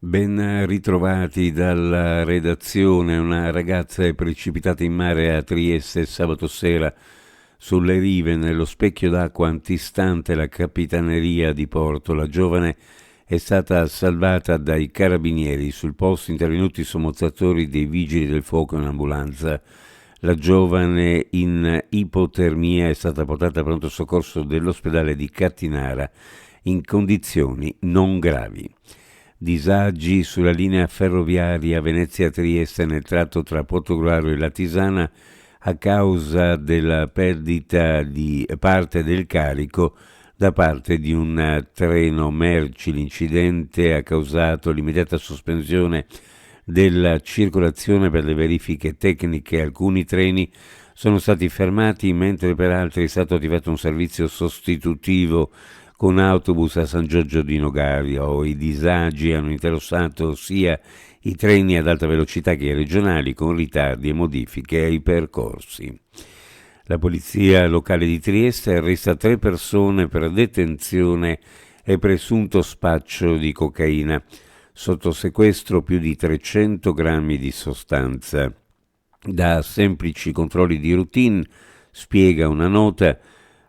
Ben ritrovati dalla redazione. Una ragazza è precipitata in mare a Trieste sabato sera sulle rive nello specchio d'acqua antistante la capitaneria di porto. La giovane è stata salvata dai carabinieri. Sul posto intervenuti sommozzatori dei vigili del fuoco in ambulanza. La giovane in ipotermia è stata portata a pronto soccorso dell'ospedale di Cattinara in condizioni non gravi. Disagi sulla linea ferroviaria Venezia-Trieste nel tratto tra Portogruaro e Latisana a causa della perdita di parte del carico da parte di un treno merci. L'incidente ha causato l'immediata sospensione della circolazione per le verifiche tecniche. Alcuni treni sono stati fermati, mentre per altri è stato attivato un servizio sostitutivo con autobus a San Giorgio di Nogario. I disagi hanno interessato sia i treni ad alta velocità che i regionali, con ritardi e modifiche ai percorsi. La polizia locale di Trieste arresta 3 persone per detenzione e presunto spaccio di cocaina. Sotto sequestro più di 300 grammi di sostanza. Da semplici controlli di routine, spiega una nota,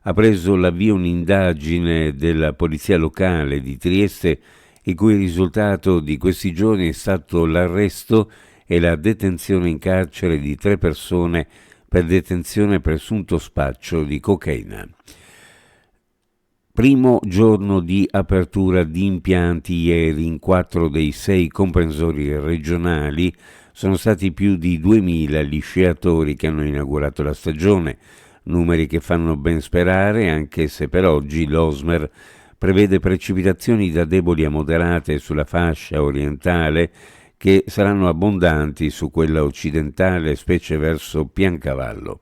ha preso l'avvio un'indagine della polizia locale di Trieste, il cui risultato di questi giorni è stato l'arresto e la detenzione in carcere di 3 persone per detenzione e presunto spaccio di cocaina. Primo giorno di apertura di impianti ieri. In 4 dei 6 comprensori regionali sono stati più di 2000 gli sciatori che hanno inaugurato la stagione, numeri che fanno ben sperare, anche se per oggi l'Osmer prevede precipitazioni da deboli a moderate sulla fascia orientale che saranno abbondanti su quella occidentale, specie verso Piancavallo.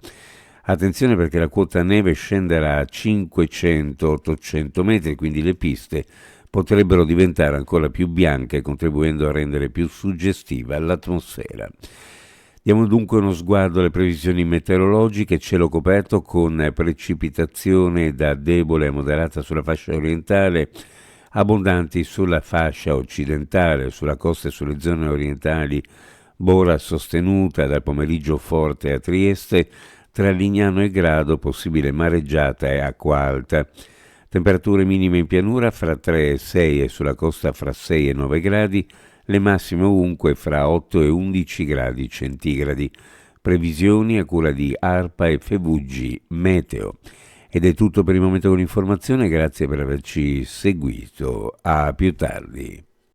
Attenzione perché la quota neve scenderà a 500-800 metri, quindi le piste potrebbero diventare ancora più bianche, contribuendo a rendere più suggestiva l'atmosfera. Diamo dunque uno sguardo alle previsioni meteorologiche. Cielo coperto con precipitazione da debole a moderata sulla fascia orientale, abbondanti sulla fascia occidentale, sulla costa e sulle zone orientali, bora sostenuta dal pomeriggio forte a Trieste, tra Lignano e Grado possibile mareggiata e acqua alta. Temperature minime in pianura fra 3 e 6 e sulla costa fra 6 e 9 gradi, le massime ovunque fra 8 e 11 gradi centigradi. Previsioni a cura di ARPA e Fevugi Meteo. Ed è tutto per il momento con l'informazione, grazie per averci seguito. A più tardi.